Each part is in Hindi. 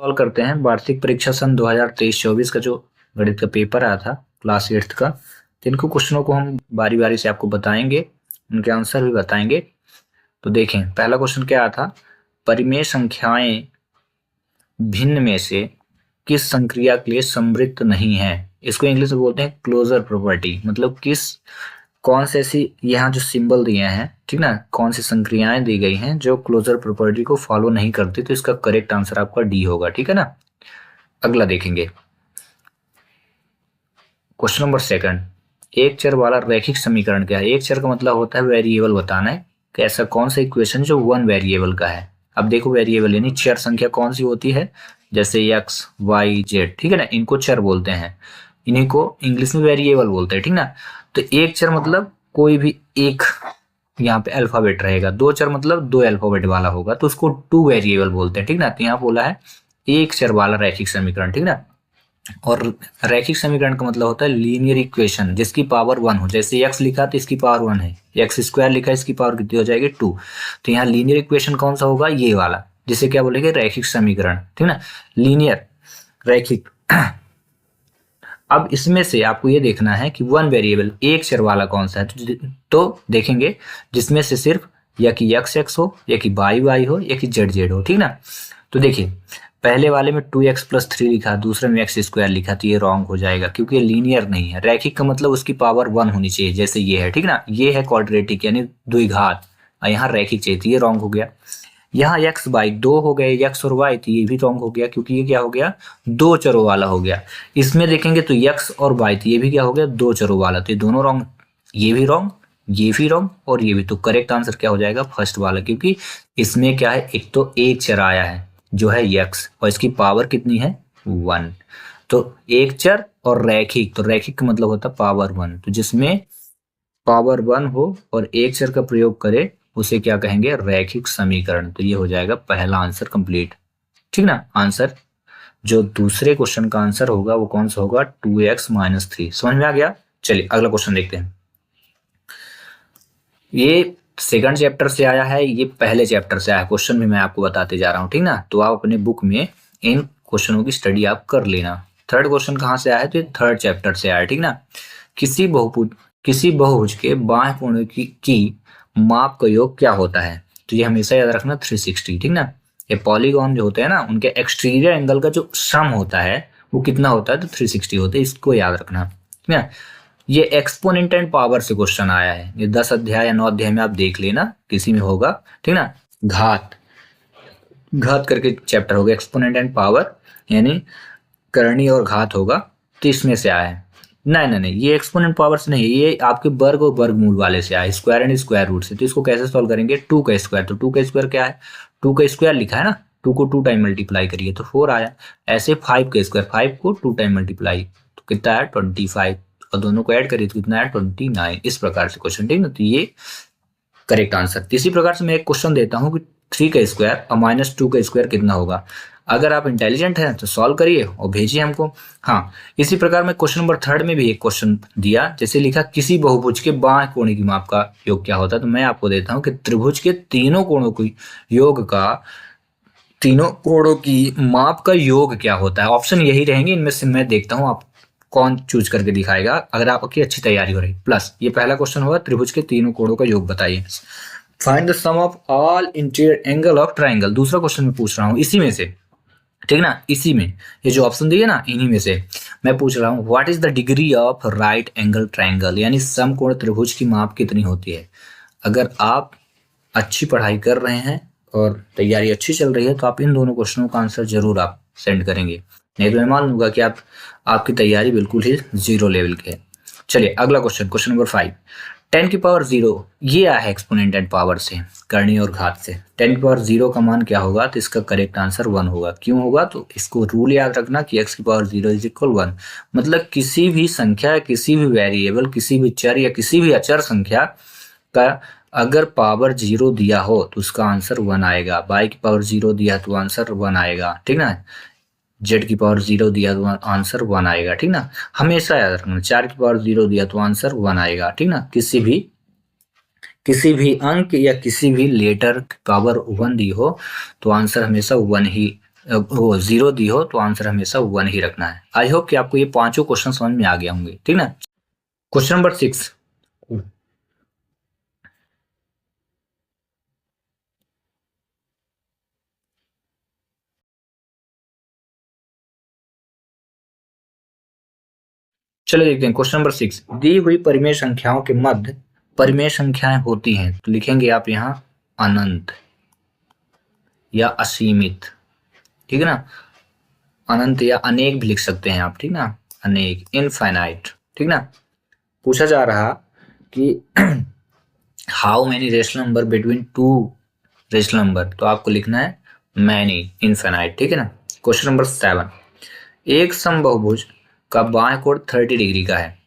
सॉल्व करते हैं वार्षिक परीक्षा सन 2023-24 का जो गणित का पेपर आया था क्लास 8th का। तो इनको क्वेश्चनों को हम बारी बारी से आपको बताएंगे, उनके आंसर भी बताएंगे। तो देखें, पहला क्वेश्चन क्या आया था, परिमेय संख्याएं भिन्न में से किस संक्रिया के लिए समृद्ध नहीं है। इसको इंग्लिश में बोलते हैं क्लोजर प्रॉपर्टी, मतलब कौन से ऐसी यहाँ जो सिंबल दिए हैं, ठीक ना, कौन सी संक्रियाएं दी गई हैं जो क्लोजर प्रॉपर्टी को फॉलो नहीं करती। तो इसका करेक्ट आंसर आपका डी होगा, ठीक है ना। अगला देखेंगे क्वेश्चन नंबर सेकंड, एक चर वाला रैखिक समीकरण क्या है। एक चर का मतलब होता है वेरिएबल बताना है कि ऐसा कौन सा इक्वेशन जो वन वेरिएबल का है। अब देखो, वेरिएबल यानी चर संख्या कौन सी होती है, जैसे एक्स वाई जेड, ठीक है ना, इनको चर बोलते हैं, इन्हीं को इंग्लिश में वेरिएबल बोलते हैं, ठीक ना। तो एक चर मतलब कोई भी एक यहाँ पे अल्फाबेट रहेगा, दो चर मतलब दो अल्फाबेट वाला होगा, तो उसको टू वेरिएबल बोलते हैं, ठीक ना। तो यहाँ बोला है एक चर वाला रैखिक समीकरण, ठीक ना। और रैखिक समीकरण का मतलब होता है लीनियर इक्वेशन जिसकी पावर वन हो। जैसे एक्स लिखा तो इसकी पावर वन है, एक्स स्क्वायर लिखा इसकी पावर कितनी हो जाएगी, टू। तो यहाँ लीनियर इक्वेशन कौन सा होगा, ये वाला, जिसे क्या बोलेंगे, रैखिक समीकरण, ठीक ना, लीनियर रैखिक। अब इसमें से आपको ये देखना है कि वन वेरिएबल एक चर वाला कौन सा है। तो देखेंगे जिसमें से सिर्फ या कि एक्स एक्स हो, या कि वाई वाई हो, या कि जेड जेड हो, ठीक ना। तो देखिए, पहले वाले में 2x+3 लिखा, दूसरे में एक्स स्क्वायर लिखा, तो ये रॉन्ग हो जाएगा क्योंकि ये लीनियर नहीं है। रैखिक का मतलब उसकी पावर वन होनी चाहिए, जैसे ये है, ठीक ना। ये है क्वाड्रेटिक यानी द्विघात, और यहाँ रैखिक चाहिए, तो ये रॉन्ग हो गया। यहाँ एक्स बाई दो हो गए, एक्स और वाई, तो ये भी रॉन्ग हो गया क्योंकि ये क्या हो गया, दो चरों वाला हो गया। इसमें देखेंगे तो एक्स और वाई, तो ये भी क्या हो गया, दो चरों वाला, तो ये दोनों रॉन्ग, ये भी रॉन्ग, ये भी रॉन्ग और ये भी। तो करेक्ट आंसर क्या हो जाएगा, फर्स्ट वाला, क्योंकि इसमें क्या है, एक तो एक चर आया है जो है एक्स और इसकी पावर कितनी है, वन। तो एक चर और रैखिक, तो रैखिक का मतलब होता है पावर वन, तो जिसमें पावर वन हो और एक चर का प्रयोग करे उसे क्या कहेंगे, रैखिक समीकरण। तो ये हो जाएगा पहला आंसर कंप्लीट, ठीक ना। आंसर जो दूसरे क्वेश्चन का आंसर होगा वो कौन सा होगा, 2x-3। समझ में आ गया। चलिए अगला क्वेश्चन देखते हैं। ये सेकंड चैप्टर से आया है, ये पहले चैप्टर से आया, क्वेश्चन भी मैं आपको बताते जा रहा हूँ, ठीक ना। तो आप अपने बुक में इन क्वेश्चनों की स्टडी आप कर लेना। थर्ड क्वेश्चन कहाँ से आया है, तो ये थर्ड चैप्टर से आया, ठीक ना। किसी बहुभुज के बाह्य कोण की माप का योग क्या होता है। तो ये हमेशा याद रखना 360, ठीक ना। ये पॉलीगॉन जो होते हैं ना, उनके एक्सटीरियर एंगल का जो सम होता है वो कितना होता है, तो 360 होता है, इसको याद रखना, ठीक ना। ये एक्सपोनेंट एंड पावर से क्वेश्चन आया है, ये 10 अध्याय या 9 अध्याय में आप देख लेना, किसी में होगा, ठीक ना। घात करके चैप्टर होगा, एक्सपोनेंट एंड पावर यानी करनी और घात होगा, तो इसमें से आया है। नहीं, ये एक्सपोनेंट पावर से नहीं, ये आपके वर्ग और वर्गमूल वाले से आया, स्क्वायर एंड स्क्वायर रूट से। तो इसको कैसे सॉल्व करेंगे, टू का स्क्वायर, तो टू का स्क्वायर क्या है, टू का स्क्वायर लिखा है ना, टू को टू टाइम मल्टीप्लाई करिए तो 4 आया। ऐसे 5 का स्क्वायर, 5 को टू टाइम मल्टीप्लाई तो कितना है, 25, और दोनों को ऐड करिए तो कितना है, 29। इस प्रकार से क्वेश्चन, ठीक ना। तो ये करेक्ट आंसर। इसी प्रकार से मैं एक क्वेश्चन देता हूँ कि 3 का स्क्वायर और -2 का स्क्वायर कितना होगा। अगर आप इंटेलिजेंट हैं तो सॉल्व करिए और भेजिए हमको। हाँ, इसी प्रकार में क्वेश्चन नंबर थर्ड में भी एक क्वेश्चन दिया, जैसे लिखा किसी बहुभुज के बाह्य कोण की माप का योग क्या होता है। तो मैं आपको देता हूँ कि त्रिभुज के तीनों कोणों की योग का, तीनों कोणों की माप का योग क्या होता है। ऑप्शन यही रहेंगे, इनमें से मैं देखता हूँ आप कौन चूज करके दिखाएगा अगर आपकी अच्छी तैयारी हो रही। प्लस ये पहला क्वेश्चन होगा, त्रिभुज के तीनों कोणों का योग बताइए। Find the sum of all interior angle of triangle, दूसरा क्वेश्चन मैं पूछ रहा हूँ इसी में से, ठीक ना। इसी में ये जो ऑप्शन दिए ना, इन्हीं में से मैं पूछ रहा हूँ, what is the degree of right angle triangle, यानी समकोण त्रिभुज की माप कितनी होती है। अगर आप अच्छी पढ़ाई कर रहे हैं और तैयारी अच्छी चल रही है तो आप इन दोनों क्वेश्चनों का आंसर जरूर आप सेंड करेंगे, नहीं तो मैं मान लूंगा कि आपकी तैयारी बिल्कुल ही जीरो लेवल की है। चलिए अगला क्वेश्चन, क्वेश्चन नंबर 5, 10 की पावर 0, ये आया है एक्सपोनेंट एंड पावर से, करनी और घात से। 10 की पावर 0 का मान क्या होगा, तो इसका करेक्ट आंसर 1 होगा। क्यों होगा, तो इसको रूल याद रखना कि x की पावर 0 इज इक्वल 1, मतलब किसी भी संख्या, किसी भी वेरिएबल, किसी भी चर या किसी भी अचर संख्या का अगर पावर 0 दिया हो तो उसका आंसर 1 आएगा। y की पावर 0 दिया तो आंसर 1 आएगा, ठीक ना। z की पावर 0 दिया तो आंसर 1 आएगा, ठीक ना। हमेशा याद रखना, 4 की पावर 0 दिया तो आंसर 1 आएगा, ठीक ना। किसी भी अंक या किसी भी लेटर की पावर 1 दी हो तो आंसर हमेशा 1 ही वो 0 दी हो तो आंसर हमेशा 1 ही रखना है। आई होप कि आपको ये पांचों क्वेश्चन समझ में आ गया होंगे, ठीक ना। क्वेश्चन नंबर 6, चलिए देखते हैं। क्वेश्चन नंबर 6, दी हुई परिमेय संख्याओं के मध्य परिमेय संख्याएं होती हैं, तो लिखेंगे आप यहाँ अनंत या असीमित, ठीक है ना। अनंत या अनेक भी लिख सकते हैं आप, ठीक ना, अनेक, इनफाइनाइट, ठीक ना। पूछा जा रहा कि how many rational number between two rational number, तो आपको लिखना है मैनी, इनफाइनाइट, ठीक है ना। क्वेश्चन नंबर 7, एक समबाहुभुज का बाएं कोण 30 डिग्री का है,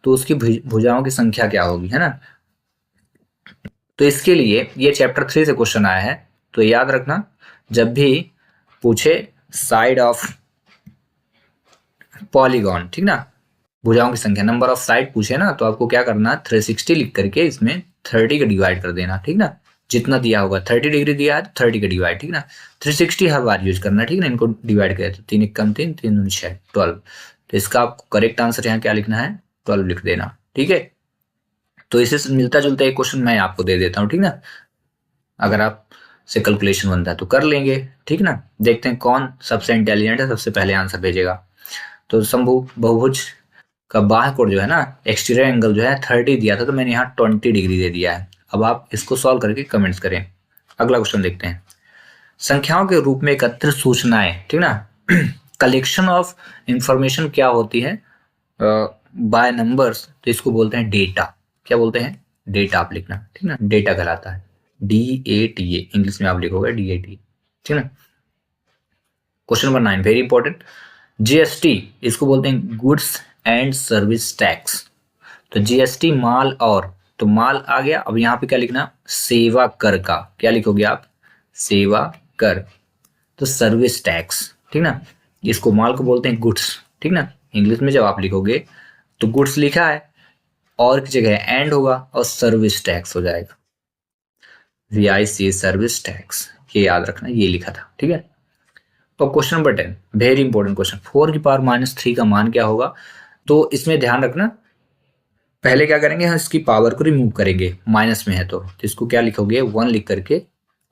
तो उसकी भुजाओं की संख्या क्या होगी, है ना। तो इसके लिए ये चैप्टर 3 से क्वेश्चन आया है, तो याद रखना जब भी पूछे साइड ऑफ पॉलीगॉन, ठीक ना, भुजाओं की संख्या, नंबर ऑफ साइड पूछे ना, तो आपको क्या करना है 360 लिख करके इसमें 30 का डिवाइड कर देना, ठीक ना। जितना दिया होगा 30 डिग्री दिया है तो 30 का डिवाइड, ठीक ना। 360 हर बार यूज करना, ठीक ना। इनको डिवाइड करें तो 3 एकम 3, 3 दूनी 6, 12। तो इसका आपको करेक्ट आंसर यहाँ क्या लिखना है, 12 लिख देना, ठीक है। तो इसे मिलता जुलता एक क्वेश्चन मैं आपको दे देता हूँ, ठीक ना। अगर आप से कैलकुलेशन बनता है तो कर लेंगे, ठीक ना। देखते हैं कौन सबसे इंटेलिजेंट है, सबसे पहले आंसर भेजेगा। तो शंभु बहुभुज का बाह्य कोण जो है ना, एक्सटीरियर एंगल जो है 30 दिया था, तो मैंने यहाँ 20 डिग्री दे दिया है। अब आप इसको सॉल्व करके कमेंट्स करें। अगला क्वेश्चन देखते हैं। संख्याओं के रूप में एकत्रित सूचनाएं, ठीक ना, कलेक्शन ऑफ इंफॉर्मेशन क्या होती है बाय नंबर्स, तो इसको बोलते हैं डेटा। क्या बोलते हैं, डेटा आप लिखना, ठीक ना, डेटा कहलाता है, DATA, इंग्लिश में आप लिखोगे DATA, ठीक ना। Question number 9 very important, GST इसको बोलते हैं गुड्स एंड सर्विस टैक्स। तो GST माल और, तो माल आ गया। अब यहाँ पे क्या लिखना, सेवा कर का क्या लिखोगे आप, सेवा कर। तो सर्विस टैक्स, ठीक ना, इसको माल को बोलते हैं गुड्स, ठीक ना। इंग्लिश में जब आप लिखोगे तो गुड्स लिखा है और की जगह एंड होगा और सर्विस टैक्स हो जाएगा, VIC सर्विस टैक्स, ये याद रखना, ये लिखा था, ठीक है। तो question number 10 very important question, 4 की पावर -3 का मान क्या होगा। तो इसमें ध्यान रखना, पहले क्या करेंगे, हम इसकी पावर को रिमूव करेंगे, माइनस में है तो इसको क्या लिखोगे 1 लिख करके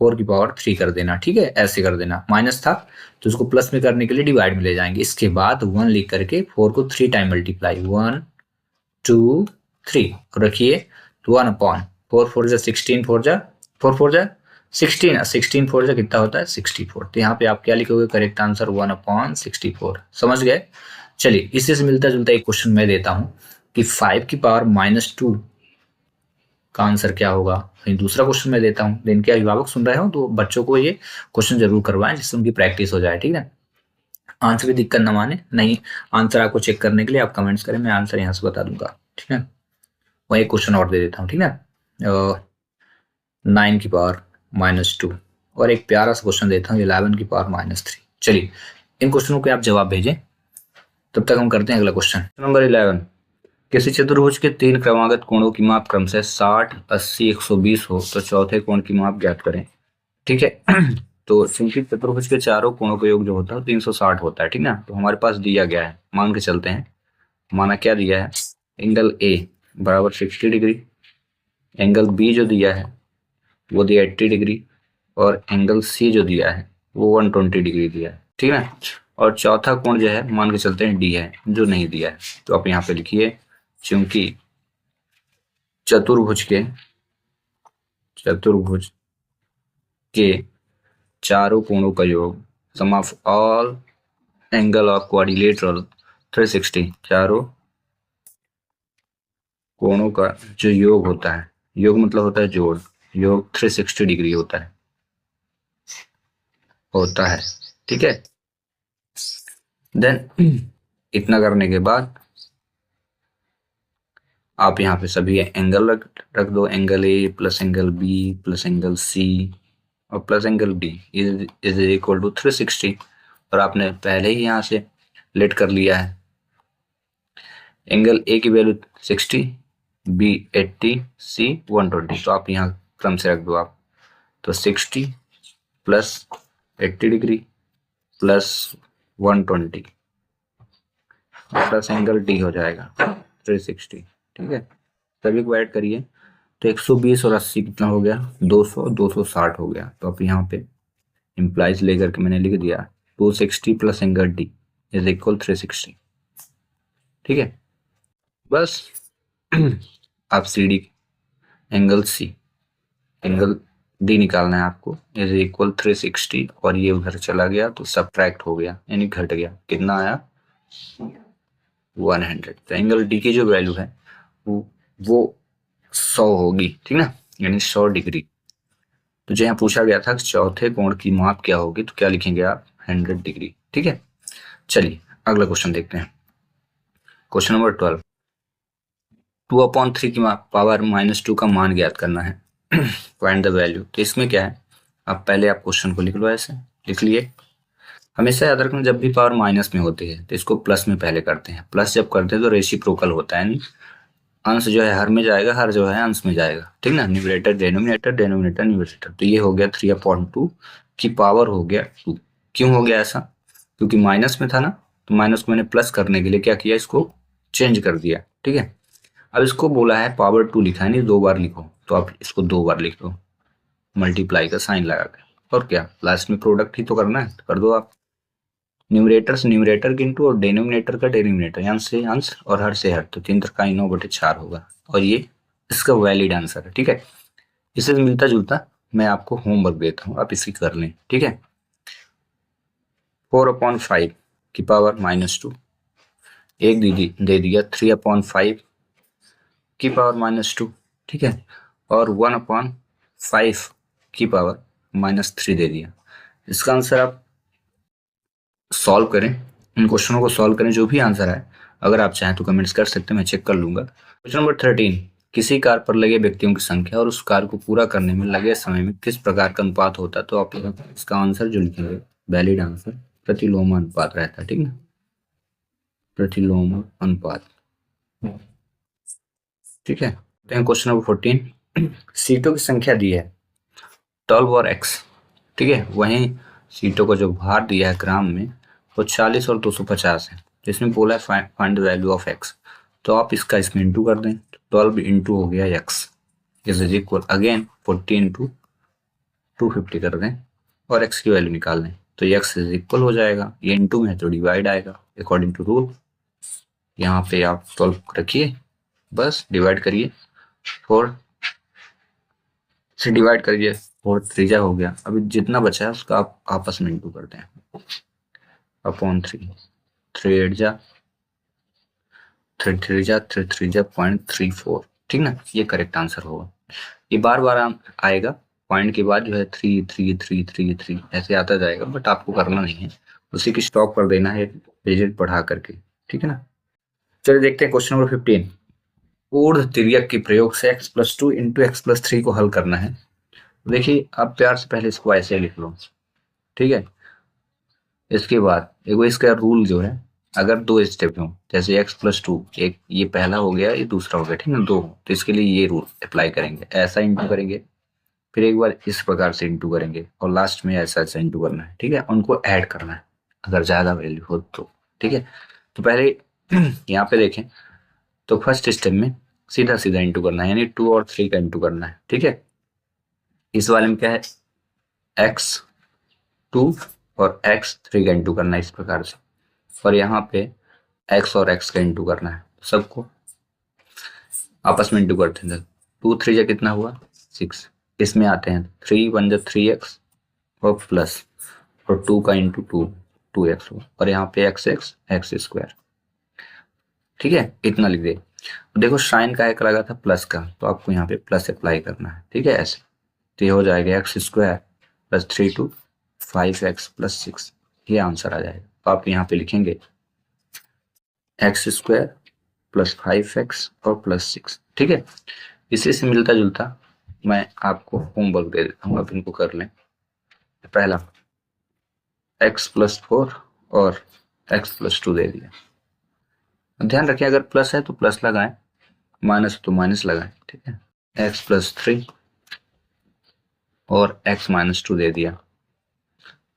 4 की पावर 3 कर देना, ठीक है, ऐसे कर देना। माइनस था तो उसको प्लस में करने के लिए डिवाइड में ले जाएंगे, इसके बाद 1 लिख करके 4 को 3 टाइम मल्टीप्लाई, 1 2 3 रखिए, तो 1 अपॉन 4 4 जा 16, 4 जा 4 4 जा 16, 16 4 जा कितना होता है 64। तो यहाँ पे आप क्या लिखोगे, करेक्ट आंसर 1 अपॉन 64, समझ गए। चलिए इसी से मिलता जुलता एक क्वेश्चन मैं देता हूं कि 5 की पावर -2 का आंसर क्या होगा। दूसरा क्वेश्चन मैं देता हूँ, जिनके अभिभावक सुन रहे हो तो बच्चों को ये क्वेश्चन जरूर करवाएं, जिससे उनकी प्रैक्टिस हो जाए, ठीक है। आंसर की दिक्कत ना माने, नहीं आंसर आपको चेक करने के लिए आप कमेंट्स करें, मैं आंसर यहाँ से बता दूंगा, ठीक है। वही एक क्वेश्चन और दे देता हूँ, ठीक है। 9 की पावर -2 और एक प्यारा सा क्वेश्चन देता हूँ 11 की पावर -3। चलिए इन क्वेश्चनों के आप जवाब भेजें, तब तक हम करते हैं अगला क्वेश्चन। नंबर 11, किसी चतुर्भुज के 3 क्रमागत कोणों की माप क्रमशः 60, 80, 120 हो तो चौथे कोण की माप ज्ञात करें, ठीक है। तो चूंकि चतुर्भुज के चारों कोणों का योग जो होता है 360 होता है, ठीक ना। तो हमारे पास दिया गया है, मान के चलते हैं, माना क्या दिया है, एंगल A बराबर 60 डिग्री, एंगल B जो दिया है वो दिया 80 डिग्री, और एंगल C जो दिया है वो 120 डिग्री दिया है, ठीक है। और चौथा कोण जो है मान के चलते हैं D है, जो नहीं दिया है। तो आप यहाँ पे लिखिए, चूंकि चतुर्भुज के चारों कोणों का योग, sum of all angle of quadrilateral 360, चारों कोणों का जो योग होता है, योग मतलब होता है जोड़, योग 360 डिग्री होता है, ठीक है। देन इतना करने के बाद आप यहाँ पे सभी एंगल रख दो, angle A plus angle B plus angle C और plus angle B is equal to 360, और आपने पहले ही यहाँ से लेट कर लिया है, एंगल A की वैल्यू 60, B 80, C 120। तो आप यहाँ क्रम से रख दो आप, तो 60 plus 80 degree plus 120 plus angle D हो जाएगा 360। ठीक है, सभी को ऐड करिए तो 120 और 80 कितना हो गया, 200, 260 हो गया। तो अब यहाँ पे इम्प्लाइज लेकर के मैंने लिख दिया 260 plus angle D is equal 360। ठीक है, बस आप C D angle C angle D निकालना है आपको, इज इक्वल 360 और ये उधर चला गया तो सब्ट्रैक्ट हो गया यानी घट गया, कितना आया 100। तो एंगल डी की जो वैल्यू है वो 100 होगी, ठीक ना, यानी 100 डिग्री। तो जो यहाँ पूछा गया था कि चौथे कोण की माप क्या होगी, तो क्या लिखेंगे आप 100 डिग्री। ठीक है, चलिए अगला क्वेश्चन देखते हैं। क्वेश्चन नंबर 12, 2/3 की पावर -2 का मान ज्ञात करना है। Find the value. तो इसमें क्या है, आप पहले आप क्वेश्चन को लिख लो, ऐसे लिख लिए। हमेशा याद रखना जब भी पावर माइनस में होती है तो इसको प्लस में पहले करते हैं। प्लस जब करते हैं तो रेसिप्रोकल होता है, यानी अंश जो है हर में जाएगा, हर जो है अंश में जाएगा। ठीक ना, न्यूमरेटर डेनोमिनेटर, डेनोमिनेटर न्यूमरेटर। तो ये हो गया 3/2 की पावर हो गया 2। क्यों हो गया ऐसा, क्योंकि माइनस में था ना, तो माइनस को मैंने प्लस करने के लिए क्या किया, इसको चेंज कर दिया। ठीक है, अब इसको बोला है पावर 2 लिखा है, नहीं 2 बार लिखो, तो आप इसको 2 बार लिख दो मल्टीप्लाई का साइन लगा कर। और क्या, लास्ट में प्रोडक्ट ही तो करना है, तो कर दो आप। न्यूमरेटर से न्यूमरेटर गिनटू और डेनोमिनेटर का डेनोमिनेटर, अंश से अंश और हर से हर, तो 3 3 9/4 होगा। और ये इसका वैलिड आंसर है। ठीक है, इससे मिलता जुलता मैं आपको होमवर्क देता हूँ, आप इसी कर लें। ठीक है, 4/5 की पावर -2, एक दे दिया 3/5 की पावर -2। ठीक है, और 1/5 की पावर -3 दे दिया। इसका आंसर आप सॉल्व करें, इन क्वेश्चनों को सॉल्व करें, जो भी आंसर है अगर आप चाहें तो कमेंट्स कर सकते हैं, मैं चेक कर लूंगा। क्वेश्चन नंबर 13, किसी कार पर लगे व्यक्तियों की संख्या और उस कार को पूरा करने में लगे समय में किस प्रकार का अनुपात होता है। तो आप इसका आंसर जो लिखेंगे, वैलिड आंसर प्रतिलोम अनुपात रहता है। ठीक है, प्रतिलोम अनुपात। ठीक है, क्वेश्चन नंबर 14, सीटों की संख्या दी है 12 और x। ठीक है, वहीं सीटों का जो भार दिया है ग्राम में वो 40 और 250 है। तो इसमें बोला है find the value of x। तो आप इसका इसमें इंटू कर दें, 12 इंटू हो गया x is equal again 40 into 250 कर दें और x की वैल्यू निकाल दें। तो x इज इक्वल हो जाएगा, ये इंटू में है तो डिवाइड आएगा अकॉर्डिंग टू रूल। यहाँ पे आप 12 रखिए, बस डिवाइड करिए, 4 से डिवाइड करिए, 4 3 हो गया। अभी जितना बचा है उसका आप आपस में इंटू करते हैं अपॉन 3, 3 8 जा 3 3 जा 3 3 जा 0.34। ठीक ना, ये करेक्ट आंसर होगा। ये बार बार आएगा, पॉइंट के बाद जो है 3 3 3 3 3 ऐसे आता जाएगा, बट आपको करना नहीं है, उसी की स्टॉप कर देना है पेजेंट बढ़ा करके। ठीक है ना, चलिए देखते हैं क्वेश्चन नंबर 15, ऊर्ध्व तिर्यक के प्रयोग से x+2 इंटू x+3 को हल करना है। देखिए आप प्यार से पहले इसको ऐसे लिख लो। ठीक है, इसके बाद एक इसका रूल जो है, अगर 2 स्टेप हो, जैसे x+2, एक ये पहला हो गया, ये दूसरा हो गया, ठीक है ना, 2, तो इसके लिए ये रूल अप्लाई करेंगे, ऐसा इंटू करेंगे, फिर एक बार इस प्रकार से इंटू करेंगे और लास्ट में ऐसा ऐसा इंटू करना है। ठीक है, उनको ऐड करना है अगर ज्यादा वैल्यू हो तो। ठीक है, तो पहले यहाँ पे देखें तो फर्स्ट स्टेप में सीधा सीधा इंटू करना है, यानी 2 और 3 का इंटू करना है। ठीक है, इस वाले में क्या है, x2 और x3 का इंटू करना है इस प्रकार से, और यहाँ पे x और x का इंटू करना है, सबको आपस में इंटू करते हैं। 2 3 जा कितना हुआ 6, इसमें आते हैं 3 1 जा 3x और प्लस, और 2 का इंटू 2x हुआ, और यहाँ पे x2। ठीक है, इतना लिख दे। देखो साइन का एक लगा था प्लस का, तो आपको यहाँ पे प्लस अप्लाई करना है। ठीक है, ऐसे तो ये हो जाएगा x² प्लस 3 2 5x प्लस 6, ये आंसर आ जाएगा। तो आप यहाँ पे लिखेंगे x² प्लस 5x और प्लस 6। ठीक है, इसी से मिलता जुलता मैं आपको होमवर्क दे देता हूँ, आप इनको कर लें। पहला x+4 और x+2 दे दिया, ध्यान रखिए अगर प्लस है तो प्लस लगाएं, माइनस तो माइनस लगाएं। ठीक है, x+3 और x-2 दे दिया,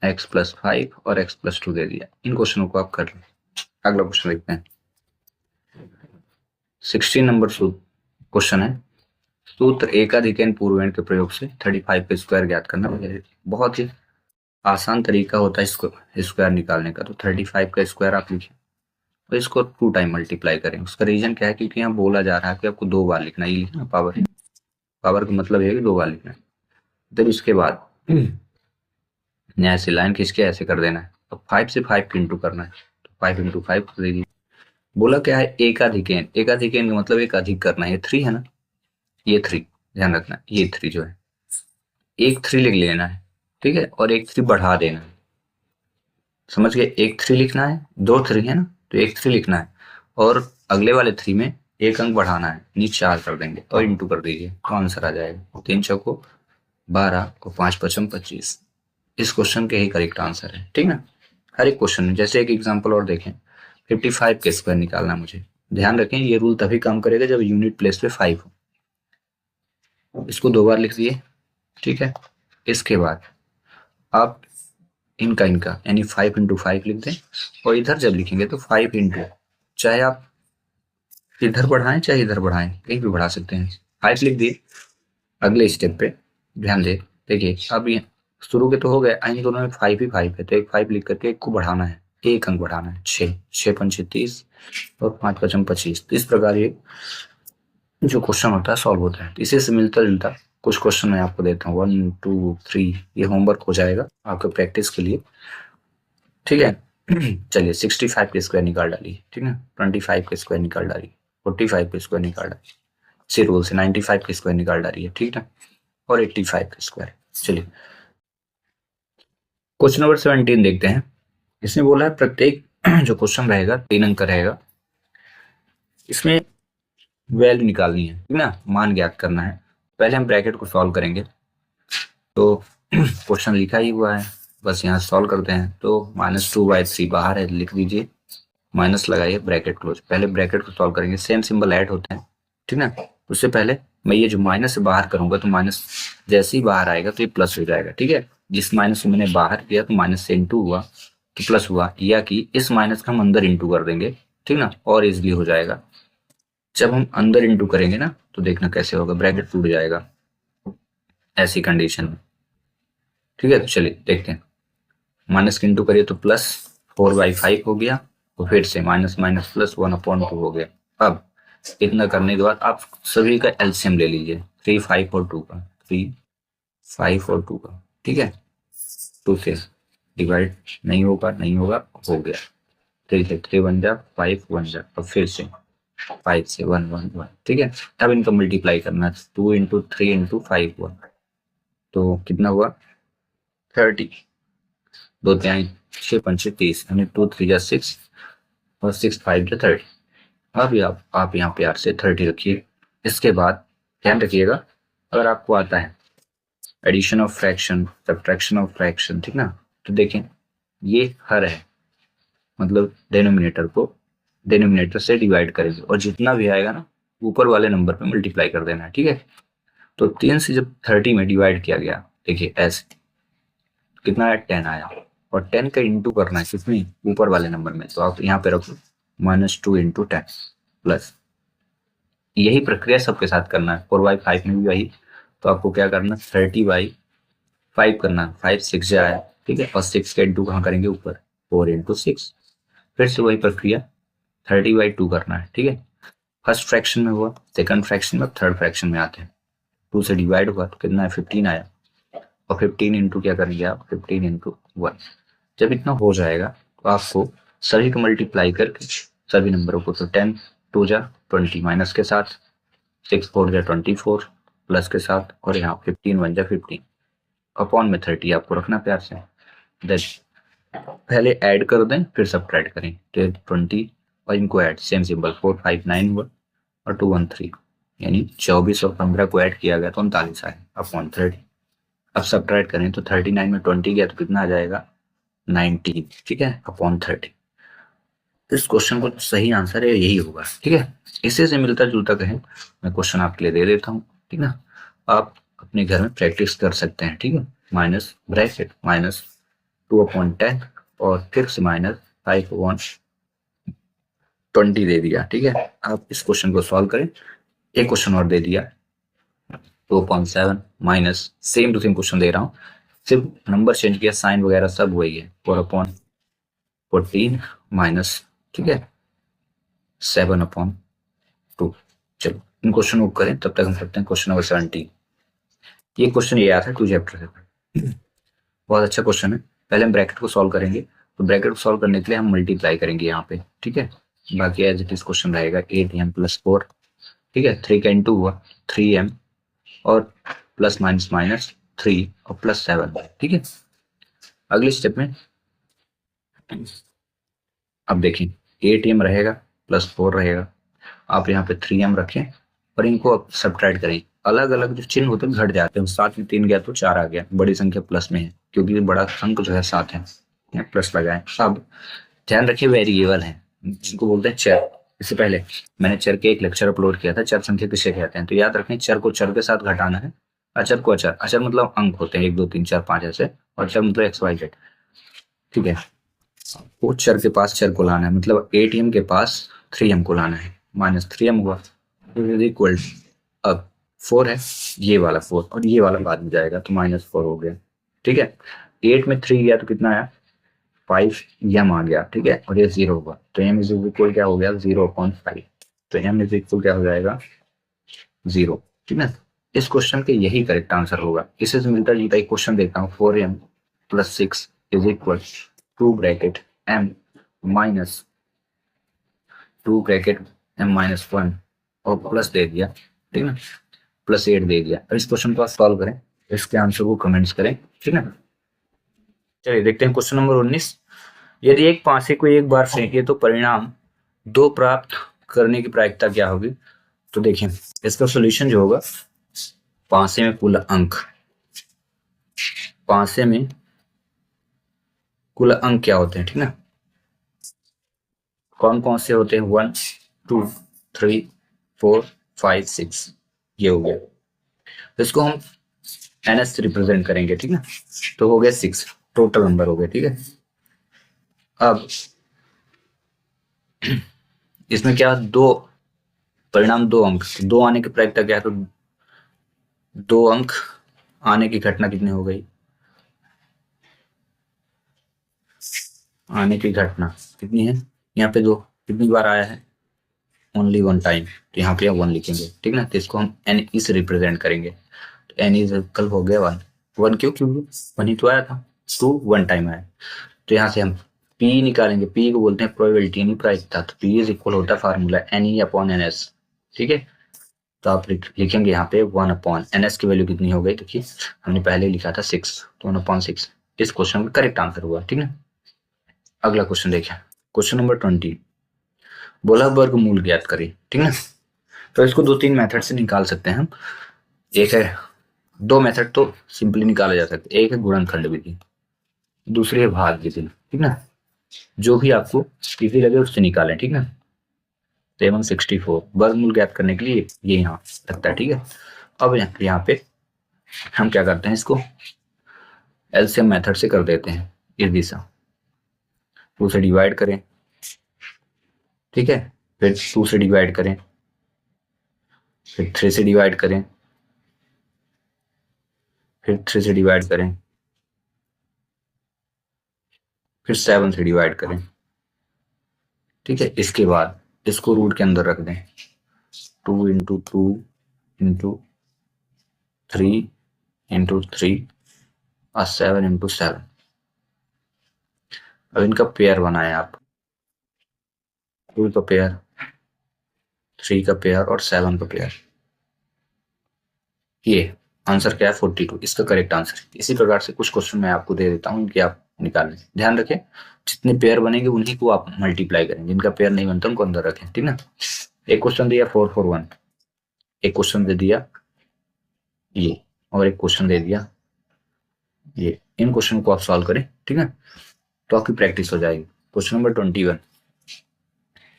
x+5 और x+2 दे दिया। इन क्वेश्चनों को आप कर लें। अगला क्वेश्चन देखते हैं। 16 नंबर क्वेश्चन है, सूत्र एकाधिकन पूर्णांक के प्रयोग से 35 का स्क्वायर ज्ञात करना। बहुत ही आसान तरीका होता है इसको स्क्वायर निकालने का। तो 35 का स्क्वायर आप लिखिए और इसको 2 टाइम मल्टीप्लाई करें। उसका रीजन क्या है, क्योंकि यहाँ बोला जा रहा है कि आपको 2 बार लिखना है। ये लिखना पावर, पावर का मतलब है कि 2 बार लिखना है। फिर इसके बाद ऐसे लाइन खींच के ऐसे कर देना है। तो 5 से 5 इंटू करना है, तो 5 इंटू 5 कर दीजिए। बोला क्या है, एकाधिकन। एकाधिकन का मतलब एक अधिक करना है। ये 3 है ना, ये 3 ध्यान रखना, ये 3 जो है, एक 3 लिख लेना है, ठीक है, और एक 3 बढ़ा देना है। समझ गए, एक 3 लिखना है, 2 3 है ना, तो एक 3 लिखना है और अगले वाले 3 में एक अंक बढ़ाना है, नीचे 4 कर देंगे और इंटू कर दीजिए, तो आंसर आ जाएगा 3 चौको 12 और 5 पचम 25। इस क्वेश्चन के ही करेक्ट आंसर है, ठीक ना। हर एक क्वेश्चन में, जैसे एक एग्जांपल और देखें, 55 के स्क्वायर निकालना मुझे। ध्यान रखें, ये रूल तभी काम करेगा जब यूनिट प्लेस पे 5 हो। इसको 2 बार लिख दिए, ठीक है। इसके बाद आप इनका यानी 5 इंटू 5 लिख दें, और इधर जब लिखेंगे तो 5 इंटू, चाहे आप इधर बढ़ाएं चाहे इधर बढ़ाएं, कहीं भी बढ़ा सकते हैं, 5 लिख दिए। अगले स्टेप पे ध्यान दे, देखिए अब ये शुरू के तो हो गए, इन दोनों में 5 ही 5 है, तो एक 5 लिख करके एक को बढ़ाना है, एक अंक बढ़ाना है, 6 6 पंचे 30 और 5 पचम 25। तो इस प्रकार ये जो क्वेश्चन होता है सॉल्व होता है। इसी से मिलता जुलता कुछ क्वेश्चन मैं आपको देता हूँ, 1 2 3, ये होमवर्क हो जाएगा आपके प्रैक्टिस के लिए, ठीक है। चलिए 65 के स्क्वायर निकाल डालिए, ठीक है, 25 के स्क्वायर निकाल डालिए, 45 के स्क्वायर निकाल डालिए, इसी रूल से 95 के स्क्वायर निकाल डालिए, ठीक है, और 85 के स्क्वायर। चलिए क्वेश्चन नंबर 17 देखते हैं। इसमें बोला है प्रत्येक जो क्वेश्चन रहेगा 3 अंक का रहेगा, इसमें वैल्यू निकालनी है, ठीक ना, मान ज्ञात करना है। पहले हम ब्रैकेट को सॉल्व करेंगे, तो क्वेश्चन लिखा ही हुआ है, बस यहाँ सॉल्व करते हैं। तो -2/3 बाहर है, लिख दीजिए, माइनस लगाइए, ब्रैकेट क्लोज। पहले ब्रैकेट को सॉल्व करेंगे, सेम सिंबल ऐड होते हैं, ठीक ना। उससे पहले मैं ये जो माइनस से बाहर करूंगा, तो माइनस जैसे ही बाहर आएगा तो ये प्लस हो जाएगा, ठीक है। जिस माइनस को मैंने बाहर किया तो माइनस से इंटू हुआ तो प्लस हुआ, या कि इस माइनस का हम अंदर इंटू कर देंगे, ठीक ना, और इजिली हो जाएगा। जब हम अंदर इंटू करेंगे ना, तो देखना कैसे होगा, ब्रैकेट टूट जाएगा ऐसी कंडीशन में, ठीक है। तो चलिए देखते हैं, माइनस इंटू करिए तो प्लस 4/5 हो गया, और फिर से माइनस माइनस प्लस 1/2 हो गया। अब इतना करने के बाद आप सभी का एलसीएम ले लीजिए, 3 5 और 2 का, 3 5 और 2 का, ठीक है। 2 से डिवाइड नहीं होगा, नहीं होगा, हो गया। 3 से 3 बन जा, 5 बन जा, और फिर से 5 से 1 1 1, ठीक है। अब इनको मल्टीप्लाई करना, 2 इंटू 3 इंटू 5 हुआ, तो कितना हुआ 30, 2 3 6 5 30, यानी 2 3 जा 6 और 6 5 जा 30। अब आप यहाँ पे 8 से 30 रखिए। इसके बाद ध्यान रखिएगा, अगर आपको आता है addition of fraction, subtraction of fraction, ठीक ना, तो देखें ये हर है, मतलब डिनोमिनेटर को डिनोमिनेटर से डिवाइड करेंगे, और जितना भी आएगा ना ऊपर वाले नंबर पे मल्टीप्लाई कर देना है, ठीक है। तो 3 से जब 30 में डिवाइड किया गया, देखिए ऐसे कितना आया, 10 आया, और 10 का इंटू करना है कितनी, ऊपर वाले नंबर में, तो आप यहाँ पे रखो -2 इंटू 10 प्लस। यही प्रक्रिया सबके साथ करना है, 4/5 में भी वही। तो आपको क्या करना, 30/5 करना, 5 6 आया, ठीक है, और 6 का इंटू कहाँ करेंगे, ऊपर, 4 इंटू 6। फिर से वही प्रक्रिया 30/2 करना है, ठीक है। फर्स्ट फ्रैक्शन में हुआ, सेकंड फ्रैक्शन में, थर्ड फ्रैक्शन में आते हैं, 2 से डिवाइड हुआ तो कितना है, 15 आया, और 15 इंटू क्या करेंगे आप, 15 इंटू 1। जब इतना हो जाएगा तो आपको सभी को मल्टीप्लाई करके सभी नंबरों को, तो 10 2 जा 20 माइनस के साथ, 6 4 जा 24 प्लस के साथ, और यहाँ 15 1 जा 15, अपॉन में 30 आपको रखना प्यार से। पहले ऐड कर दें फिर सब्ट्रैक्ट करें, तो 20 और इनको ऐड, सेम सिंबल, 4 5 9 हुआ और 2 1 3, यानी 24 और 15 को ऐड किया गया तो 39 आए, अपॉन 30। अब सब्ट्रैक्ट करें तो 39 में 20 गया तो कितना आ जाएगा, 19, ठीक है, अपॉन 30। इस क्वेश्चन को सही आंसर है यही होगा, ठीक है। इसी से मिलता जुलता कहें मैं क्वेश्चन आपके लिए दे देता हूँ, ठीक ना, आप अपने घर में प्रैक्टिस कर सकते हैं, ठीक है। माइनस ब्रैकेट माइनस 2/10 और फिर से -5/20 दे दिया। ठीक है, आप इस क्वेश्चन को सॉल्व करें। एक क्वेश्चन और दे दिया 2/7 minus, same to same question दे रहा हूँ, सिर्फ नंबर चेंज किया, साइन वगैरह सब वही है। 4/14 माइनस, ठीक है, 7/2। चलो इन क्वेश्चन को करें, तब तक हम करते हैं क्वेश्चन नंबर 17। ये क्वेश्चन ये आया था 2 चैप्टर से, बहुत अच्छा क्वेश्चन है। पहले हम ब्रैकेट को सॉल्व करेंगे, तो ब्रैकेट को सॉल्व करने के लिए हम मल्टीप्लाई करेंगे यहाँ पे। ठीक है, बाकी एज इट इज क्वेश्चन रहेगा 8m+4। ठीक है, 3 का इंटू हुआ 3m और प्लस माइनस माइनस 3 और प्लस 7। ठीक है, अगले स्टेप में अब देखें 8m रहेगा प्लस 4 रहेगा, आप यहाँ पे 3m रखें और इनको अब सब्ट्रैक्ट करें। अलग अलग जो चिन्ह होते हैं घट जाते हैं, 7 में 3 गया तो 4 आ गया, बड़ी संख्या प्लस में है क्योंकि बड़ा अंक जो है 7 है, प्लस लगाएं। अब ध्यान रखिए वेरिएबल है जिनको बोलते हैं चर। इससे पहले मैंने चर के एक लेक्चर अपलोड किया था, चर संख्या किसे कहते हैं, तो याद रखें चर को चर के साथ घटाना है, अचर को अचर। अचर मतलब अंक होते हैं 1 2 3 4 5 ऐसे, और चर मतलब XYZ। ठीक है, वो चर के पास चर को लाना है, मतलब 8m के पास 3m को लाना है, -3m हुआ इक्वल, अब 4 है, ये वाला 4 और ये वाला बाद में जाएगा तो -4 हो गया। ठीक है, 8 में 3 गया तो कितना आया, 5m आ गया। ठीक है, और ये 0 होगा तो m इज इक्वल क्या हो गया 0/5, तो m इज इक्वल क्या हो जाएगा 0। ठीक है, इस क्वेश्चन के यही करेक्ट आंसर होगा। इससे मिलता जुलता एक क्वेश्चन देखता हूँ, 4m+6 is equal 2 bracket m minus 2 bracket m-1 और प्लस दे दिया। ठीक है, +8 दे दिया। अब इस क्वेश्चन को आप सॉल्व करें, इसके आंसर को कमेंट्स करें। ठीक है, चलिए देखते हैं क्वेश्चन नंबर 19। यदि एक पासे को एक बार फेंके तो परिणाम 2 प्राप्त करने की प्रायिकता क्या होगी। तो देखिए इसका सॉल्यूशन जो होगा, पासे में कुल अंक, पासे में कुल अंक क्या होते हैं, ठीक ना, कौन कौन से होते हैं, 1 2 3 4 5 6, ये हो गया। तो इसको हम NS से रिप्रेजेंट करेंगे। ठीक है, तो हो गया 6 टोटल नंबर हो गए। ठीक है, अब इसमें क्या, दो परिणाम 2 अंक, 2 आने की प्रायिकता क्या है, तो 2 अंक आने की घटना कितनी हो गई, आने की घटना कितनी है, यहाँ पे 2 कितनी बार आया है, ओनली 1 टाइम, तो यहाँ पे हम 1 लिखेंगे। ठीक ना, तो इसको हम NE से रिप्रेजेंट करेंगे, तो NE इक्वल हो गया 1। 1 क्यों, क्योंकि 1 ही तो आया था, 2 1 टाइम आया। तो यहाँ से हम P निकालेंगे, P को बोलते हैं प्रोबेबिलिटी, नहीं प्रायिकता। तो P इज इक्वल होता है फार्मूला NE/NS। ठीक है, तो आप लिखेंगे यहाँ पे 1/NS की वैल्यू कितनी हो गई, देखिए हमने पहले लिखा था 6, तो 1/6 इस क्वेश्चन का करेक्ट आंसर हुआ। ठीक है, अगला क्वेश्चन देखिए, क्वेश्चन नंबर 20, बोला वर्गमूल ज्ञात करें। ठीक है, तो इसको 2-3 मेथड से निकाल सकते हैं हम। एक है, 2 मेथड तो सिंपली निकाला जा सकता है, एक है गुणनखंड विधि, दूसरी है भाग विधि। ठीक ना, जो भी आपको इजी लगे उससे निकालें। ठीक है, 764 वर्गमूल ज्ञात करने के लिए ये यहाँ लगता है। ठीक है, अब यहाँ पे हम क्या करते हैं, इसको एलसीएम मेथड से कर देते हैं। इस दिशा 2 से डिवाइड करें, ठीक है, फिर 2 से डिवाइड करें, फिर 3 से डिवाइड करें, फिर 3 से डिवाइड करें, फिर 7 से डिवाइड करें। ठीक है, इसके बाद इसको रूट के अंदर रख दें, 2 × 2 × 3 × 3 और 7 × 7। अब इनका पेयर बनाएं आप, 2 का पेयर, 3 का पेयर और 7 का पेयर। ये आंसर क्या है 42, इसका करेक्ट आंसर। इसी प्रकार से कुछ क्वेश्चन मैं आपको दे देता हूँ, इनके आप निकाल लें। ध्यान रखें जितने पेयर बनेंगे उन्हीं को आप मल्टीप्लाई करें, जिनका पेयर नहीं बनता उनको अंदर रखें। ठीक ना, एक क्वेश्चन दिया 441, एक क्वेश्चन दे दिया ये, और एक क्वेश्चन दे दिया ये। इन क्वेश्चन को आप सॉल्व करें। ठीक है, तो आपकी प्रैक्टिस हो जाएगी। क्वेश्चन नंबर 21,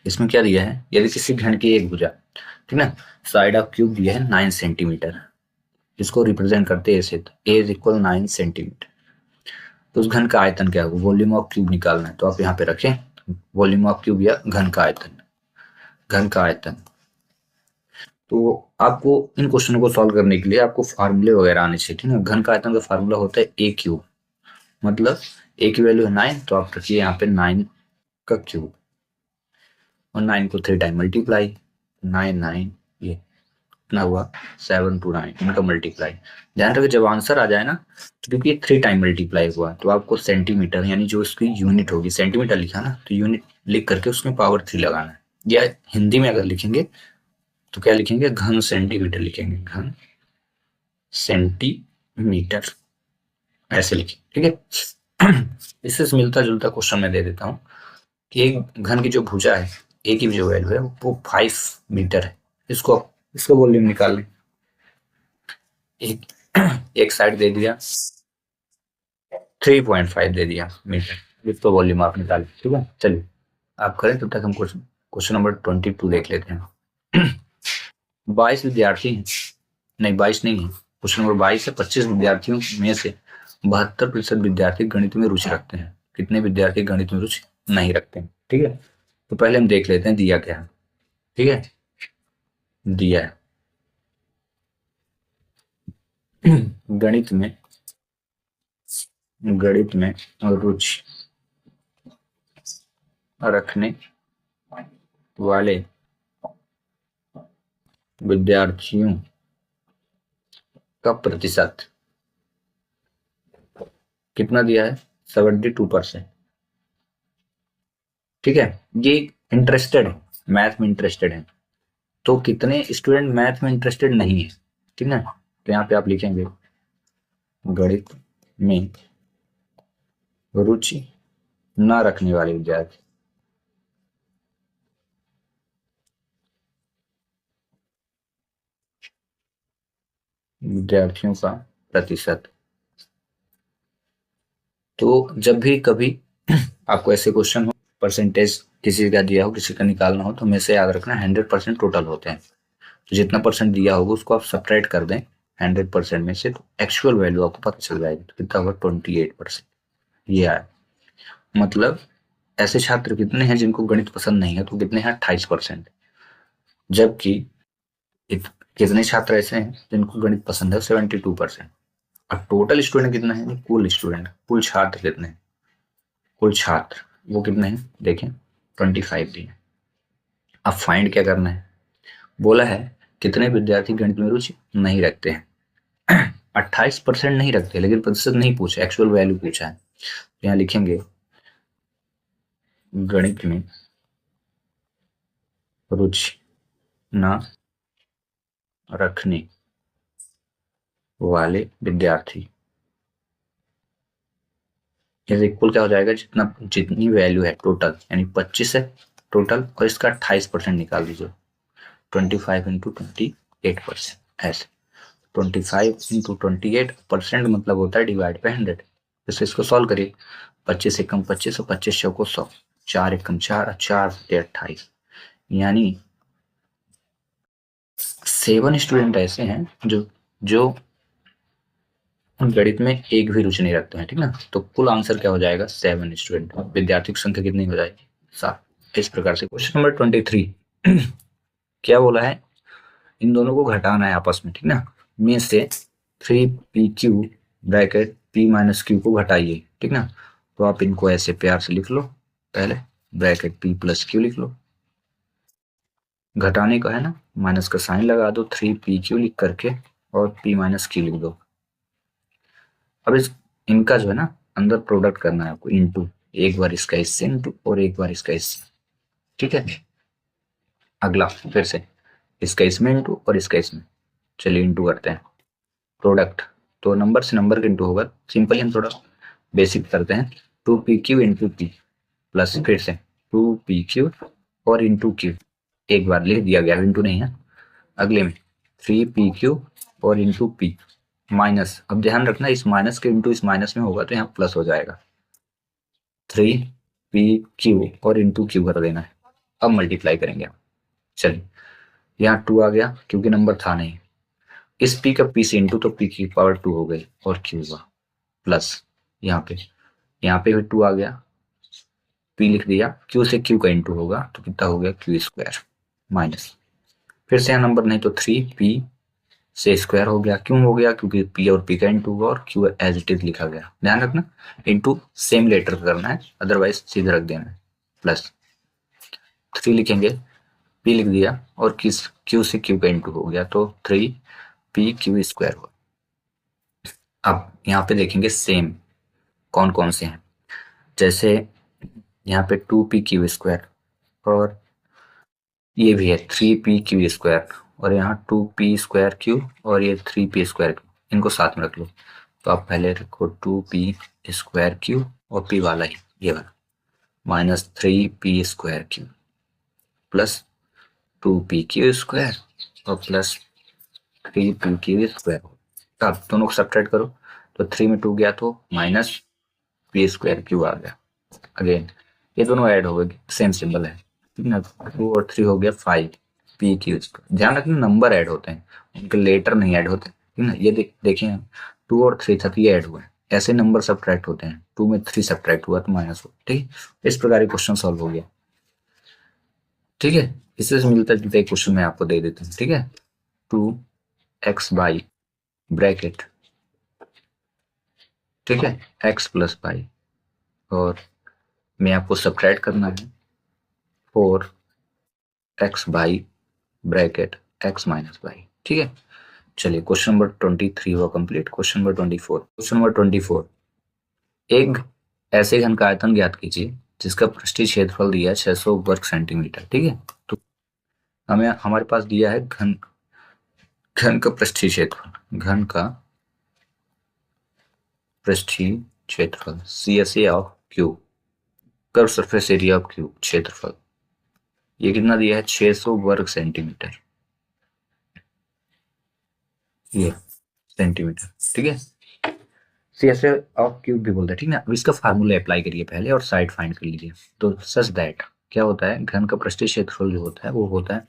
इसमें क्या दिया है, यदि किसी घन की एक भुजा, ठीक ना, साइड ऑफ क्यूब दिया है 9 सेंटीमीटर, इसको रिप्रेजेंट करते हैं ऐसे, A = 9 सेंटीमीटर। तो उस घन का आयतन क्या होगा, वॉल्यूम ऑफ क्यूब निकालना है, तो आप यहाँ पे रखें वॉल्यूम ऑफ क्यूब या घन का आयतन, घन का आयतन। तो आपको इन क्वेश्चनों को सॉल्व करने के लिए आपको फार्मूले वगैरह आने चाहिए, ठीक है। घन का आयतन का फार्मूला होता है ए क्यूब, मतलब ए की वैल्यू है 9, तो आप रखिए यहाँ पे 9 का क्यूब, और 9 को 3 टाइम मल्टीप्लाई, 9 9 ये कितना हुआ 7 to 9 इनका मल्टीप्लाई। ध्यान रखिए जब आंसर आ जाए ना, तो क्योंकि ये 3 टाइम मल्टीप्लाई हुआ तो आपको सेंटीमीटर यानी जो इसकी यूनिट होगी, सेंटीमीटर लिखा ना तो यूनिट लिख करके उसमें पावर 3 लगाना है। या हिंदी में अगर लिखेंगे तो क्या लिखेंगे, घन सेंटीमीटर लिखेंगे, घन सेंटीमीटर ऐसे लिखें, ठीक है। इससे मिलता जुलता क्वेश्चन मैं दे देता हूँ कि एक घन की जो भुजा है, ए की जो वैल्यू है वो 5 मीटर है। इसको वॉल्यूम निकाल लें। एक साइड दे दिया 3.5 दे दिया मीटर, इसको वॉल्यूम आप निकालें, ठीक है। चलिए आप करें तब तक हम क्वेश्चन नंबर 22 देख लेते हैं। 22 विद्यार्थी हैं, नहीं 22 नहीं है, क्वेश्चन नंबर 22 है। 25 विद्यार्थियों में से 72% विद्यार्थी गणित में रुचि रखते हैं, कितने विद्यार्थी गणित में रुचि नहीं रखते हैं, ठीक है। तो पहले हम देख लेते हैं दिया क्या है, ठीक है। दिया है गणित में रुचि रखने वाले विद्यार्थियों का प्रतिशत कितना दिया है, 72%, ठीक है। ये इंटरेस्टेड है, मैथ में इंटरेस्टेड है, तो कितने स्टूडेंट मैथ में इंटरेस्टेड नहीं है, ठीक है। तो यहाँ पे आप लिखेंगे गणित में रुचि न रखने वाले विद्यार्थियों का प्रतिशत। तो जब भी कभी आपको ऐसे क्वेश्चन हो, परसेंटेज किसी का दिया हो, किसी का निकालना हो, तो हमेशा याद रखना 100% टोटल होते हैं। तो जितना परसेंट दिया होगा उसको आप सब्ट्रैक्ट कर दें 100% में से, तो एक्चुअल वैल्यू आपको पता चल जाएगी। तो कितना होगा 28%, ये आया। मतलब ऐसे छात्र कितने हैं जिनको गणित पसंद नहीं है, तो कितने हैं 28%। जबकि कितने छात्र ऐसे हैं जिनको गणित पसंद है, 72%। और टोटल स्टूडेंट कितना है, कुल स्टूडेंट, कुल छात्र कितने हैं, कुल छात्र वो कितने हैं देखें 25 भी है। अब फाइंड क्या करना है, बोला है कितने विद्यार्थी गणित में रुचि नहीं रखते हैं। 28% नहीं रखते, लेकिन प्रतिशत नहीं पूछा, एक्चुअल वैल्यू पूछा है। तो यहाँ लिखेंगे गणित में रुचि न रखने वाले विद्यार्थी इक्वल क्या हो जाएगा, जितनी वैल्यू है टोटल, यानी 25 है टोटल, और इसका 28% निकाल दीजिए, 25 इंटू 28%, ऐसे 25 इंटू 28% मतलब होता है डिवाइड बाई 100। जैसे इसको सॉल्व करिए, 25 एकम 25 और 25 चौको 100, 4 एकम 4 और 4 28, यानी 7 स्टूडेंट ऐसे हैं जो गणित में एक भी रुचि नहीं रखते हैं, ठीक ना। तो कुल आंसर क्या हो जाएगा, 7 स्टूडेंट। विद्यार्थी की संख्या कितनी हो जाएगी, 7। इस प्रकार से क्वेश्चन नंबर 23 क्या बोला है, इन दोनों को घटाना है आपस में, ठीक ना। में से 3pq bracket p minus Q को घटाइए, ठीक ना। तो आप इनको ऐसे प्यार से लिख लो, पहले ब्रैकेट p प्लस क्यू लिख लो, घटाने का है ना, माइनस का साइन लगा दो, 3pq लिख करके और p माइनस क्यू लिख दो। अब इनका जो है ना अंदर प्रोडक्ट करना है आपको, इंटू, एक बार इसका इससे इंटू और एक बार इसका इससे, ठीक है। अगला फिर से इसका इसमें इंटू और इसका इसमें, चलिए इंटू करते हैं प्रोडक्ट, तो नंबर से नंबर का इंटू होगा, सिंपल ही हम थोड़ा बेसिक करते हैं। 2pq इंटू पी प्लस फिर से 2pq और इंटू क्यू, एक बार लिख दिया गया, इंटू नहीं है। अगले में 3pq और इंटू पी माइनस, अब ध्यान रखना इस माइनस के इंटू इस माइनस में होगा तो यहाँ प्लस हो जाएगा, 3pq और इंटू क्यू कर देना है। अब मल्टीप्लाई करेंगे, चलिए यहाँ 2 आ गया क्योंकि नंबर था नहीं, इस p का p से इंटू, तो p की पावर 2 हो गई और q हुआ, प्लस यहाँ पे यहाँ पे भी 2 आ गया, p लिख दिया, q से q का इंटू होगा तो कितना हो गया q स्क्वायर माइनस, फिर से यहाँ नंबर नहीं तो 3p से स्क्वायर हो गया, क्यों हो गया, क्योंकि p और p का इंटू हुआ और q एज इट इज लिखा गया, ध्यान रखना इंटू सेम लेटर करना है, अदरवाइज सीधे रख देना है, प्लस 3 लिखेंगे, p लिख दिया और किस q से q का इंटू हो गया तो 3p स्क्वायर हुआ। अब यहाँ पे देखेंगे सेम कौन कौन से हैं, जैसे यहाँ पे 2p स्क्वायर और ये भी है 3p स्क्वायर और यहाँ 2p स्क्वायर क्यू और ये 3p स्क्वायर क्यू, इनको साथ में रख लो। तो आप पहले रखो 2p स्क्वायर क्यू और p वाला ही ये वाला minus 3p square Q plus 2p square और प्लस 3p स्क्वायर। अब दोनों को सब्ट्रैक्ट करो तो 3 में 2 गया तो माइनस p स्क्वायर क्यू आ गया। अगेन ये दोनों ऐड हो गए, सेम सिंबल है, ठीक ना, 2 और 3 हो गया 5p स्क्वायर। ध्यान रखना नंबर ऐड होते हैं, उनके लेटर नहीं ऐड होते, ठीक ना। ये देखिए 2 और 3 था तो ये ऐड हुआ है, ऐसे नंबर सब्ट्रैक्ट होते हैं, 2 में 3 सब्ट्रैक्ट हुआ तो माइनस हो, ठीक। इस प्रकार क्वेश्चन सॉल्व हो गया, ठीक है। इससे मिलता जुलता एक क्वेश्चन मैं आपको दे देता हूँ, ठीक है। 2x बाई ब्रैकेट, ठीक है, x प्लस बाई और मैं आपको सब्ट्रैक्ट करना है 4x by bracket x minus by, ठीक है। चलिए क्वेश्चन नंबर 23 हुआ complete. Question number 24, question number 24, एक ऐसे घन का आयतन ज्ञात कीजिए जिसका पृष्ठीय क्षेत्रफल दिया है 600 वर्ग सेंटीमीटर, ठीक है। तो हमें हमारे पास दिया है घन का पृष्ठीय क्षेत्रफल, घन का पृष्ठीय क्षेत्रफल CSA of cube, curve surface area of cube क्षेत्रफल, ये कितना दिया है 600 वर्ग सेंटीमीटर, ये सेंटीमीटर, ठीक है। CSA ऑफ क्यूब भी बोलते हैं, ठीक ना। अब इसका फार्मूला अप्लाई करिए पहले और साइड फाइंड कर लीजिए। तो सच दैट क्या होता है, घन का पृष्ठीय क्षेत्रफल जो होता है वो होता है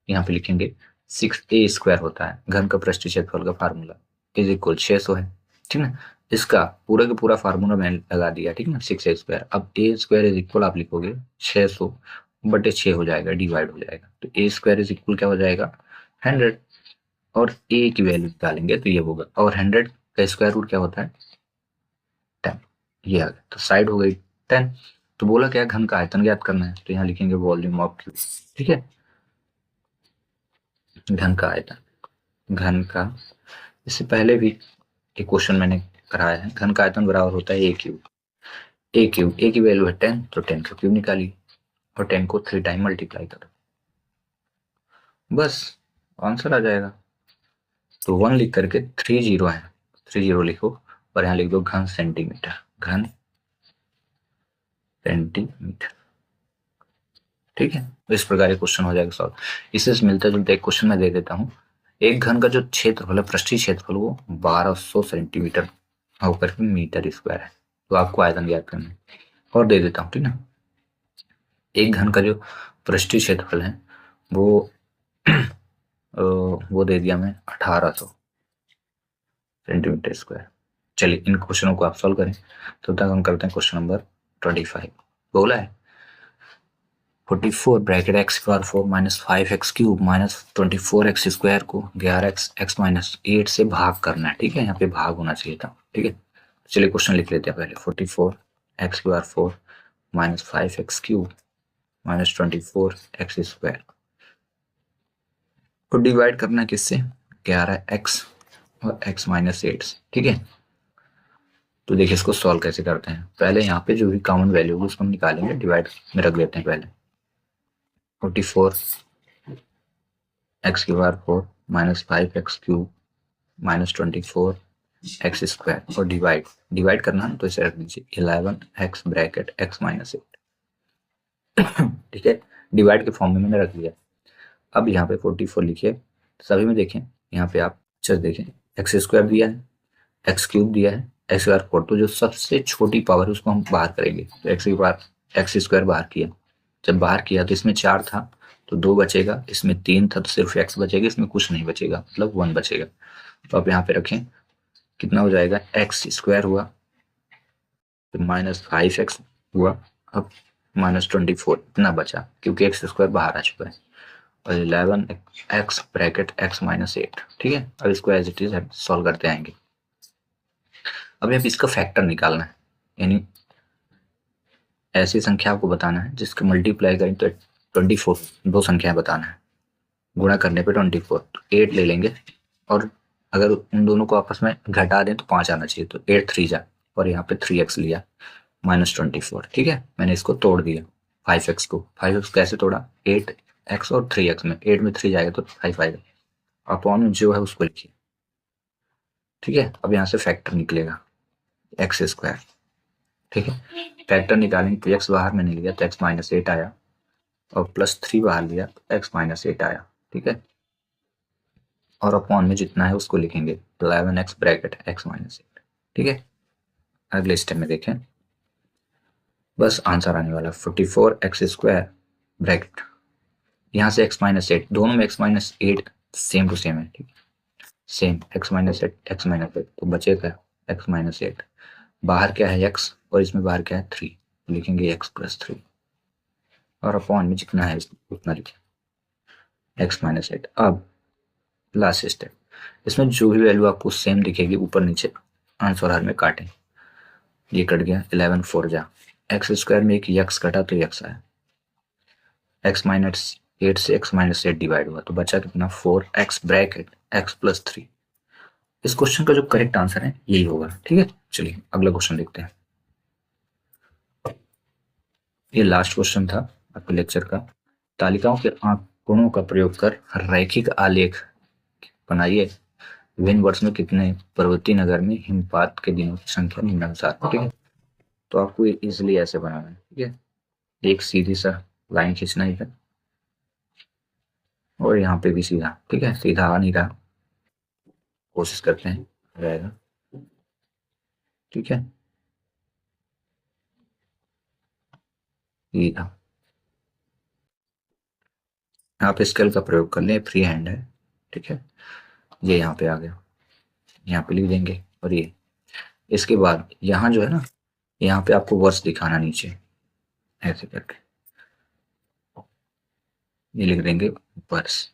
यहाँ पे लिखेंगे 6a स्क्वायर होता है घन का पृष्ठीय क्षेत्रफल का फार्मूला इज इक्वल 600 है, ठीक ना। इसका पूरा का पूरा फार्मूला मैंने लगा दिया, ठीक ना, 6a स्क्वायर। अब a स्क्वायर इज इक्वल आप लिखोगे 600 बटे 6 हो जाएगा, डिवाइड हो जाएगा, तो a स्क्वायर इज इक्वल क्या हो जाएगा 100 और a की वैल्यू निकालेंगे तो ये होगा, और 100 का स्क्वायर रूट क्या होता है 10, ये आ गया, तो साइड हो गई 10। तो बोला क्या घन का आयतन ज्ञात करना है, तो यहाँ लिखेंगे वॉल्यूम ऑफ क्यूब, ठीक है। घन का आयतन, घन का, इससे पहले भी एक क्वेश्चन मैंने कराया है, घन का आयतन बराबर होता है a क्यूब, a की वैल्यू है 10 तो 10 का क्यूब निकालिए और 10 को 3 टाइम मल्टीप्लाई करो, बस आंसर आ जाएगा। तो 1 लिख करके 30 है, 30 लिखो और यहाँ लिख दो घन सेंटीमीटर, घन सेंटीमीटर, ठीक है। तो इस प्रकार क्वेश्चन हो जाएगा सॉल्व। इससे मिलता जुलता एक क्वेश्चन मैं दे देता हूँ, एक घन का जो क्षेत्रफल है पृष्ठीय क्षेत्रफल वो 1200 सेंटीमीटर होकर के मीटर स्क्वायर है, तो आपको आयतन ज्ञात करना है। और दे देता हूँ, ठीक ना, एक घन का जो पृष्ठीय क्षेत्रफल है वो दे दिया मैं 1800 सेंटीमीटर स्क्वायर। चलिए इन क्वेश्चनों को आप सॉल्व करें, तो तक हम करते हैं क्वेश्चन नंबर 25। बोला है 44 bracket x power 4 minus 5x cube minus 24x square को 11x माइनस 8 से भाग करना है, ठीक है। यहाँ पे भाग होना चाहिए था, ठीक है। चलिए क्वेश्चन लिख लेते हैं पहले, 44 x power 4 minus 5x cube minus 24x square को डिवाइड करना है किससे 11x और x माइनस 8 से, ठीक है। तो देखिए इसको सॉल्व कैसे करते हैं, पहले यहाँ पे जो भी कॉमन वैल्यू होगी उसको हम निकालेंगे, डिवाइड में रख लेते हैं पहले 44 x की power 4 minus 5x cube minus 24x square और डिवाइड करना है तो इसे रख दीजिए 11x ब्रैकेट x माइनस 8, ठीक है। डिवाइड के फॉर्म में मैंने रख दिया। अब यहाँ पे 44 लिखिए, सभी में देखें, यहाँ पे आप अच्छे से देखें, एक्स स्क्वायर दिया है, एक्स क्यूब दिया है, एक्स स्क्वायर 4, तो जो सबसे छोटी पावर है उसको हम बाहर करेंगे, तो एक्स की पावर एक्स स्क्वायर बाहर किया, जब बाहर किया तो इसमें 4 था तो 2 बचेगा, इसमें 3 था तो सिर्फ एक्स बचेगा, इसमें कुछ नहीं बचेगा, मतलब 1 बचेगा। तो आप यहाँ पे रखें, कितना हो जाएगा एक्स स्क्वायर हुआ तो -5x हुआ। अब -24 इतना बचा क्योंकि एक्स स्क्वायर बाहर आ चुका है, और 11x ब्रैकेट x -8। ठीक है, अब इसको एज इट इज सॉल्व करते आएंगे। अभी अब इसका फैक्टर निकालना है, यानी ऐसी संख्या आपको बताना है जिसके मल्टीप्लाई करें तो 24, दो संख्याएं बताना है, गुणा करने पे 24, तो 8 ले लेंगे, और अगर उन दोनों को आपस में घटा दें तो 5 आना चाहिए, तो 8 3 जा, और यहाँ पे 3x लिया -24। ठीक है, मैंने इसको तोड़ दिया 5x को। 5x कैसे तोड़ा, 8x और 3x में, 8 में 3 जाएगा तो 5 आएगा, अपॉन में जो है उसको लिखिए। ठीक है, अब यहाँ से फैक्टर निकलेगा एक्स स्क्वायर। ठीक है, फैक्टर निकालेंगे तो एक्स बाहर मैंने लिया तो एक्स -8 आया, और +3 बाहर लिया तो एक्स -8 आया। ठीक है, और अपॉन में जितना है उसको लिखेंगे 11x ब्रैकेट x -8। ठीक है, अगले स्टेप में देखें, बस आंसर आने वाला 44x स्क्वायर ब्रैकेट, यहाँ से x -8, दोनों में x -8 सेम टू सेम है। ठीक है, सेम x -8 x -8, तो बचेगा x -8, बाहर क्या है x, और इसमें बाहर क्या है 3, लिखेंगे x +3, और अपॉन में जितना है उतना लिखें x -8। अब लास्ट स्टेप, इसमें जो भी वैल्यू आपको सेम दिखेगी ऊपर नीचे आंसर हार में काटें। ये कट गया, 11 4 जा, एक्स स्क्वायर में एक x कटा तो x आया, x -8 से x -8 डिवाइड हुआ तो बचा कितना, 4x ब्रैकेट x +3। इस क्वेश्चन का जो करेक्ट आंसर है यही होगा। ठीक है, चलिए अगला क्वेश्चन देखते हैं। ये लास्ट क्वेश्चन था आपके लेक्चर का। तालिकाओं के आंकड़ों का प्रयोग कर रैखिक आलेख बनाइए। विभिन्न वर्ष में कितने पर्वतीय नगर में हिमपात के दिनों की संख्या निम्नानुसार। ठीक है, तो आपको इजिली ऐसे बनाना है। ठीक है, एक सीधी सा लाइन खींचना है इधर, और यहाँ पे भी सीधा। ठीक है, सीधा आ नहीं रहा, कोशिश करते हैं रहेगा। ठीक है, सीधा यहाँ पे स्केल का प्रयोग कर लें, फ्री हैंड है। ठीक है, ये यहाँ पे आ गया, यहाँ पे लिख देंगे, और ये इसके बाद यहाँ जो है ना, यहाँ पे आपको वर्ष दिखाना नीचे ऐसे करके, ये लिख देंगे वर्ष।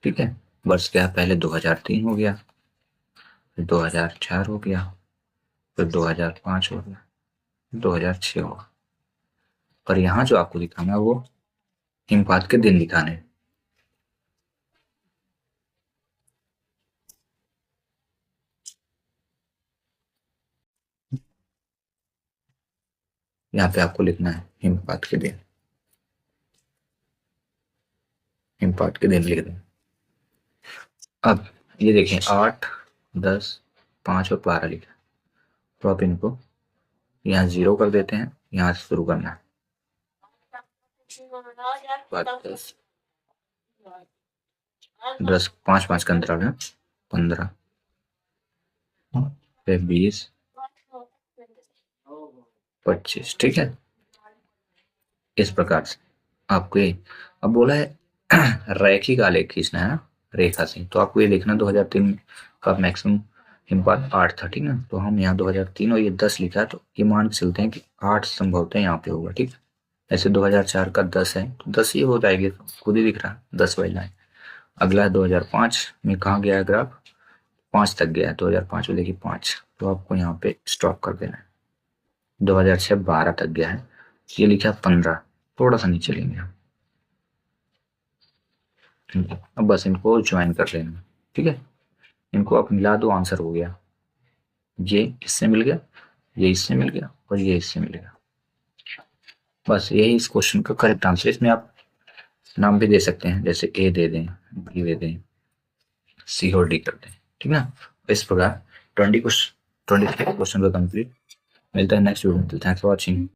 ठीक है, वर्ष क्या है, पहले 2003 हो गया, फिर 2004 हो गया, फिर 2005 हो गया, 2006 होगा, और यहाँ जो आपको दिखाना है वो हिमपात के दिन दिखाने हैं। यहाँ पे आपको लिखना है हिमपात के दिन, हिमपात के दिन लिख दें। अब ये देखें 8 10 5 और 12 लिखा, तो आप इनको यहाँ 0 कर देते हैं, यहाँ से शुरू करना है 10 10 5 5 का अंतराल है 15, फिर 20 25। ठीक है, इस प्रकार से आपको ये अब बोला है रैखिक आलेख खींचना है ना, रेखा से, तो आपको ये देखना 2003 का मैक्सिमम हिमपात 8 था। ठीक है, तो हम यहाँ 2003 और ये 10 लिखा है, तो ये मान के चलते हैं कि 8 संभवतः यहाँ पे होगा। ठीक है, ऐसे 2004 का 10 है तो 10 ही हो जाएगी, खुद ही दिख रहा है 10 वाली लाइन। अगला है 2005 में, कहाँ गया है ग्राफ, 5 तक गया है, 2005 में देखिए 5, तो आपको यहाँ पे स्टॉप कर देना है। 2006 12 तक गया है, ये लिखा 15, थोड़ा सा नीचे लेंगे हम। अब बस इनको ज्वाइन कर लेना। ठीक है, इनको आप मिला दो, आंसर हो गया, ये इससे मिल गया, ये इससे मिल गया, और ये इससे मिल गया। बस यही इस क्वेश्चन का करेक्ट आंसर। इसमें आप नाम भी दे सकते हैं, जैसे ए दे दें, बी दे दें, सी और डी कर दें। ठीक है ना, इस प्रकार 23 क्वेश्चन का कंप्लीट। मिलता है नेक्स्ट वीडियो में, थैंक्स फॉर वॉचिंग।